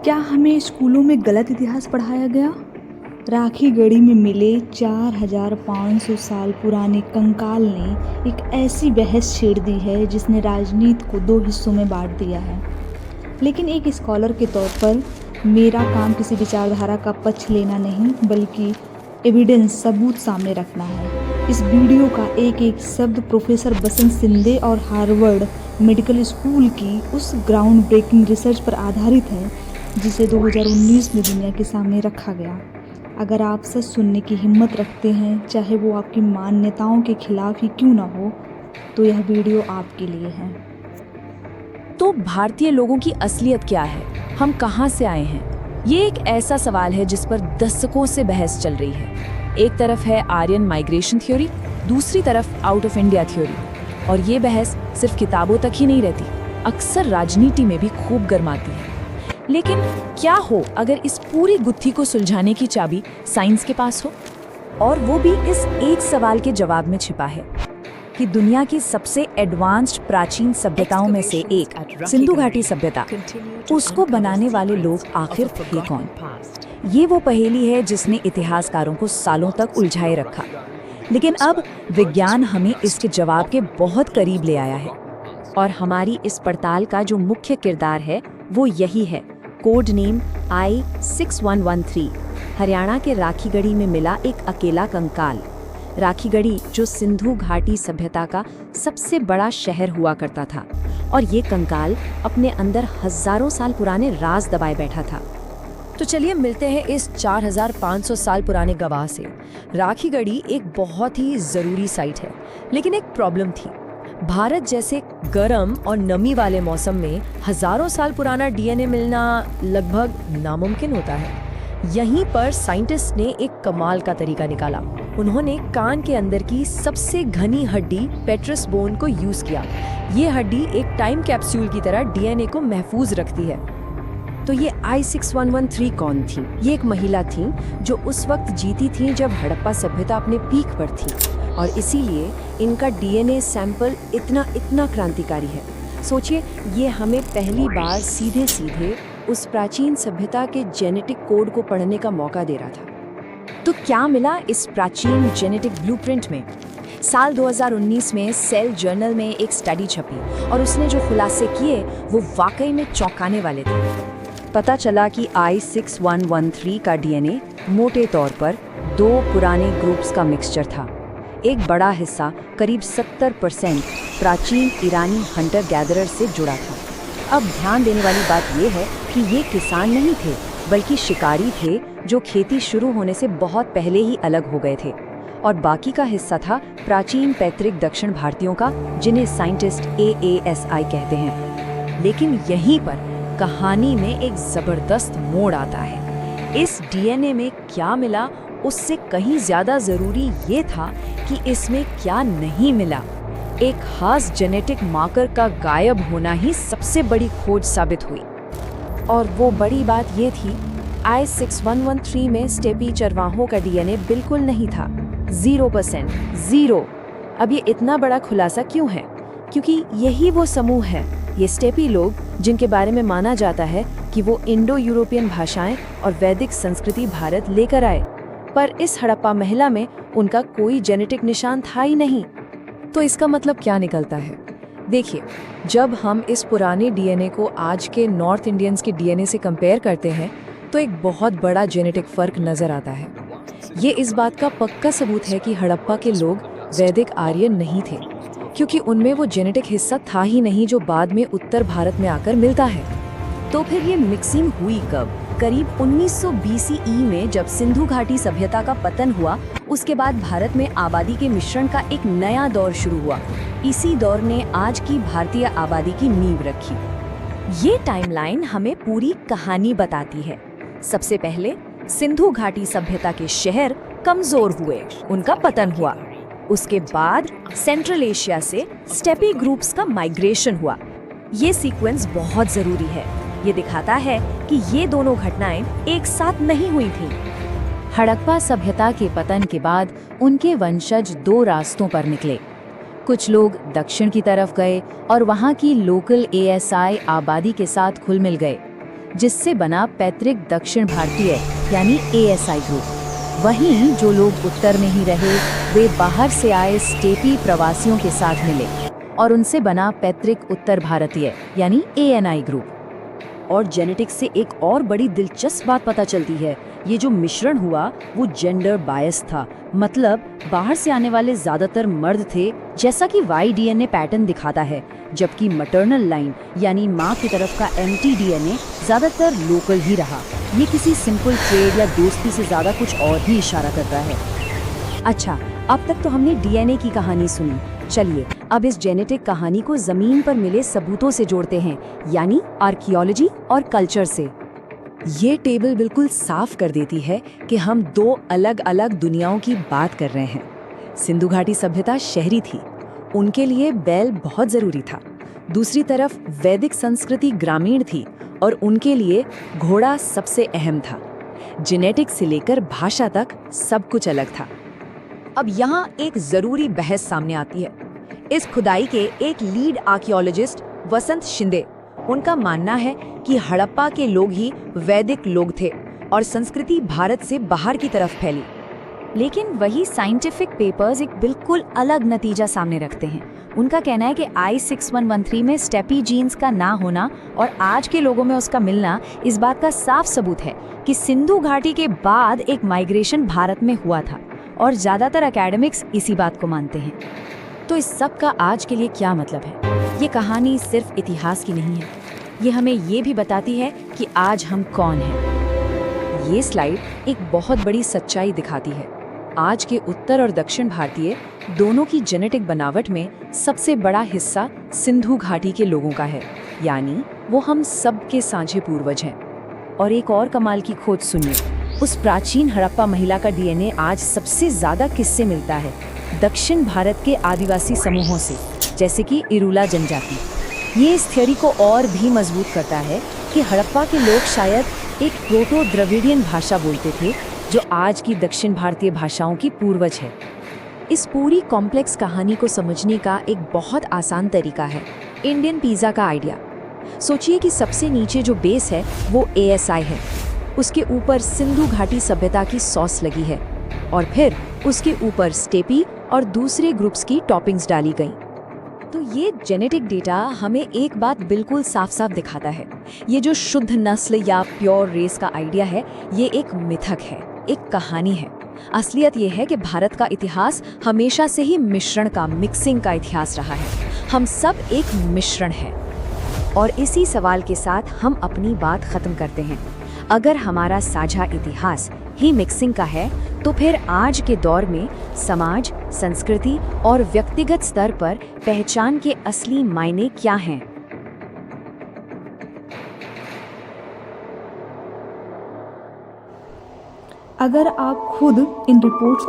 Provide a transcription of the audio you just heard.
क्या हमें स्कूलों में गलत इतिहास पढ़ाया गया? राखी गढ़ी में मिले 4500 साल पुराने कंकाल ने एक ऐसी बहस छेड़ दी है जिसने राजनीति को दो हिस्सों में बांट दिया है। लेकिन एक स्कॉलर के तौर पर मेरा काम किसी विचारधारा का पक्ष लेना नहीं बल्कि एविडेंस सबूत सामने रखना है। इस वीडियो का एक एक शब्द प्रोफेसर बसंत सिंधे और हार्वर्ड मेडिकल स्कूल की उस ग्राउंड ब्रेकिंग रिसर्च पर आधारित है जिसे 2019 में दुनिया के सामने रखा गया। अगर आप सच सुनने की हिम्मत रखते हैं, चाहे वो आपकी मान्यताओं के खिलाफ ही क्यों ना हो, तो यह वीडियो आपके लिए है। तो भारतीय लोगों की असलियत क्या है? हम कहां से आए हैं? ये एक ऐसा सवाल है जिस पर दशकों से बहस चल रही है। एक तरफ है आर्यन माइग्रेशन थ्योरी, दूसरी तरफ आउट ऑफ इंडिया थ्योरी। और ये बहस सिर्फ किताबों तक ही नहीं रहती, अक्सर राजनीति में भी खूब गर्माती है। लेकिन क्या हो अगर इस पूरी गुत्थी को सुलझाने की चाबी साइंस के पास हो? और वो भी इस एक सवाल के जवाब में छिपा है कि दुनिया की सबसे एडवांस्ड प्राचीन सभ्यताओं में से एक सिंधु घाटी सभ्यता, उसको बनाने वाले लोग आखिर थे कौन? ये वो पहेली है जिसने इतिहासकारों को सालों तक उलझाए रखा। लेकिन अब विज्ञान हमें इसके जवाब के बहुत करीब ले आया है। और हमारी इस पड़ताल का जो मुख्य किरदार है वो यही है, कोड नेम I6113, हरियाणा के राखीगढ़ी में मिला एक अकेला कंकाल। राखीगढ़ी जो सिंधु घाटी सभ्यता का सबसे बड़ा शहर हुआ करता था, और ये कंकाल अपने अंदर हजारों साल पुराने राज दबाए बैठा था। तो चलिए मिलते हैं इस 4500 साल पुराने गवाह से। राखीगढ़ी एक बहुत ही ज़रूरी साइट है, लेकिन एक प्रॉब्लम थी। भारत जैसे गर्म और नमी वाले मौसम में हजारों साल पुराना डीएनए मिलना लगभग नामुमकिन होता है। यहीं पर साइंटिस्ट ने एक कमाल का तरीका निकाला। उन्होंने कान के अंदर की सबसे घनी हड्डी पेट्रस बोन को यूज किया। ये हड्डी एक टाइम कैप्सूल की तरह डीएनए को महफूज रखती है। तो ये I6113 कौन थी? ये एक महिला थी जो उस वक्त जीती थी जब हड़प्पा सभ्यता अपने पीक पर थी, और इसीलिए इनका डीएनए सैंपल इतना क्रांतिकारी है। सोचिए, ये हमें पहली बार सीधे सीधे उस प्राचीन सभ्यता के जेनेटिक कोड को पढ़ने का मौका दे रहा था। तो क्या मिला इस प्राचीन जेनेटिक ब्लूप्रिंट में? साल 2019 में सेल जर्नल में एक स्टडी छपी और उसने जो खुलासे किए वो वाकई में चौंकाने वाले थे। पता चला कि I6113 का डीएनए मोटे तौर पर दो पुराने ग्रुप्स का मिक्सचर था। एक बड़ा हिस्सा करीब 70% प्राचीन ईरानी हंटर गैदरर से जुड़ा था। अब ध्यान देने वाली बात यह है कि ये किसान नहीं थे, बल्कि शिकारी थे जो खेती शुरू होने से बहुत पहले ही अलग हो गए थे। और बाकी का हिस्सा था प्राचीन पैतृक दक्षिण भारतीयों का, जिन्हें साइंटिस्ट AASI कहते हैं। लेकिन यहीं पर कहानी में एक जबरदस्त मोड़ आता है। इस डीएनए में क्या मिला उससे कहीं ज्यादा जरूरी ये था कि इसमें क्या नहीं मिला। एक खास जेनेटिक मार्कर का गायब होना ही सबसे बड़ी खोज साबित हुई। और वो बड़ी बात ये थी, I6113 में स्टेपी चरवाहों का डीएनए बिल्कुल नहीं था। 0%, 0। अब ये इतना बड़ा खुलासा क्यों है? क्योंकि यही वो समूह है, ये स्टेपी लोग, जिनके बारे में माना जाता है कि वो इंडो यूरोपियन भाषाएं और वैदिक संस्कृति भारत लेकर आए। पर इस हड़प्पा महिला में उनका कोई जेनेटिक निशान था ही नहीं। तो इसका मतलब क्या निकलता है? देखिए, जब हम इस पुराने डीएनए को आज के नॉर्थ इंडियंस के डीएनए से कंपेयर करते हैं तो एक बहुत बड़ा जेनेटिक फर्क नजर आता है। ये इस बात का पक्का सबूत है कि हड़प्पा के लोग वैदिक आर्यन नहीं थे, क्योंकि उनमें वो जेनेटिक हिस्सा था ही नहीं जो बाद में उत्तर भारत में आकर मिलता है। तो फिर ये मिक्सिंग हुई कब? करीब 1900 BCE में जब सिंधु घाटी सभ्यता का पतन हुआ, उसके बाद भारत में आबादी के मिश्रण का एक नया दौर शुरू हुआ। इसी दौर ने आज की भारतीय आबादी की नींव रखी। ये टाइमलाइन हमें पूरी कहानी बताती है। सबसे पहले सिंधु घाटी सभ्यता के शहर कमजोर हुए, उनका पतन हुआ। उसके बाद सेंट्रल एशिया से स्टेपी ग्रुप्स का माइग्रेशन हुआ। ये सीक्वेंस बहुत जरूरी है। ये दिखाता है कि ये दोनों घटनाएं एक साथ नहीं हुई थीं। हड़प्पा सभ्यता के पतन के बाद उनके वंशज दो रास्तों पर निकले। कुछ लोग दक्षिण की तरफ गए और वहां की लोकल ASI आबादी के साथ घुल मिल गए, जिससे बना पैतृक दक्षिण भारतीय यानी ASI ग्रुप। वहीं जो लोग उत्तर में ही रहे वे बाहर से आए स्टेपी प्रवासियों के साथ मिले और उनसे बना पैतृक उत्तर भारतीय यानी ANI ग्रुप। और जेनेटिक्स से एक और बड़ी दिलचस्प बात पता चलती है, ये जो मिश्रण हुआ वो जेंडर बायस था। मतलब बाहर से आने वाले ज्यादातर मर्द थे, जैसा कि Y-DNA पैटर्न दिखाता है, जबकि मैटरनल लाइन यानी माँ की तरफ का mtDNA ज्यादातर लोकल ही रहा। ये किसी सिंपल ट्रेड या दोस्ती से ज्यादा कुछ और ही इशारा करता है। अच्छा, अब तक तो हमने DNA की कहानी सुनी। चलिए अब इस जेनेटिक कहानी को जमीन पर मिले सबूतों से जोड़ते हैं, यानी आर्कियोलॉजी और कल्चर से। ये टेबल बिल्कुल साफ कर देती है कि हम दो अलग अलग दुनियाओं की बात कर रहे हैं। सिंधु घाटी सभ्यता शहरी थी, उनके लिए बैल बहुत जरूरी था। दूसरी तरफ वैदिक संस्कृति ग्रामीण थी और उनके लिए घोड़ा सबसे अहम था। जेनेटिक्स से लेकर भाषा तक सब कुछ अलग था। अब यहाँ एक जरूरी बहस सामने आती है। इस खुदाई के एक लीड आर्कियोलॉजिस्ट वसंत शिंदे, उनका मानना है कि हड़प्पा के लोग ही वैदिक लोग थे और संस्कृति भारत से बाहर की तरफ फैली। लेकिन वही साइंटिफिक पेपर्स एक बिल्कुल अलग नतीजा सामने रखते हैं। उनका कहना है कि I6113 में स्टेपी जीन्स का ना होना और आज के लोगों में उसका मिलना इस बात का साफ सबूत है कि सिंधु घाटी के बाद एक माइग्रेशन भारत में हुआ था, और ज्यादातर एकेडमिक्स इसी बात को मानते हैं। तो इस सब का आज के लिए क्या मतलब है? ये कहानी सिर्फ इतिहास की नहीं है, ये हमें ये भी बताती है कि आज हम कौन हैं। ये स्लाइड एक बहुत बड़ी सच्चाई दिखाती है। आज के उत्तर और दक्षिण भारतीय दोनों की जेनेटिक बनावट में सबसे बड़ा हिस्सा सिंधु घाटी के लोगों का है, यानी वो हम सब के साझे पूर्वज हैं। और एक और कमाल की खोज सुनिए, उस प्राचीन हड़प्पा महिला का DNA आज सबसे ज्यादा किससे मिलता है? दक्षिण भारत के आदिवासी समूहों से, जैसे कि इरूला जनजाति। ये इस थ्योरी को और भी मजबूत करता है कि हड़प्पा के लोग शायद एक प्रोटो द्रविडियन भाषा बोलते थे जो आज की दक्षिण भारतीय भाषाओं की पूर्वज है। इस पूरी कॉम्प्लेक्स कहानी को समझने का एक बहुत आसान तरीका है इंडियन पिज्जा का आइडिया। सोचिए कि सबसे नीचे जो बेस है वो ASI है, उसके ऊपर सिंधु घाटी सभ्यता की सॉस लगी है और फिर उसके ऊपर स्टेपी और दूसरे ग्रुप्स की टॉपिंग्स डाली गई। तो ये जेनेटिक डेटा हमें एक बात बिल्कुल साफ साफ दिखाता है, ये जो शुद्ध नस्ल या प्योर रेस का आइडिया है ये एक मिथक है, एक कहानी है। असलियत ये है कि भारत का इतिहास हमेशा से ही मिश्रण का, मिक्सिंग का इतिहास रहा है। हम सब एक मिश्रण है। और इसी सवाल के साथ हम अपनी बात खत्म करते हैं। अगर हमारा साझा इतिहास ही मिक्सिंग का है तो फिर आज के दौर में समाज, संस्कृति और व्यक्तिगत स्तर पर पहचान के असली मायने क्या हैं? अगर आप खुद इन रिपोर्ट्स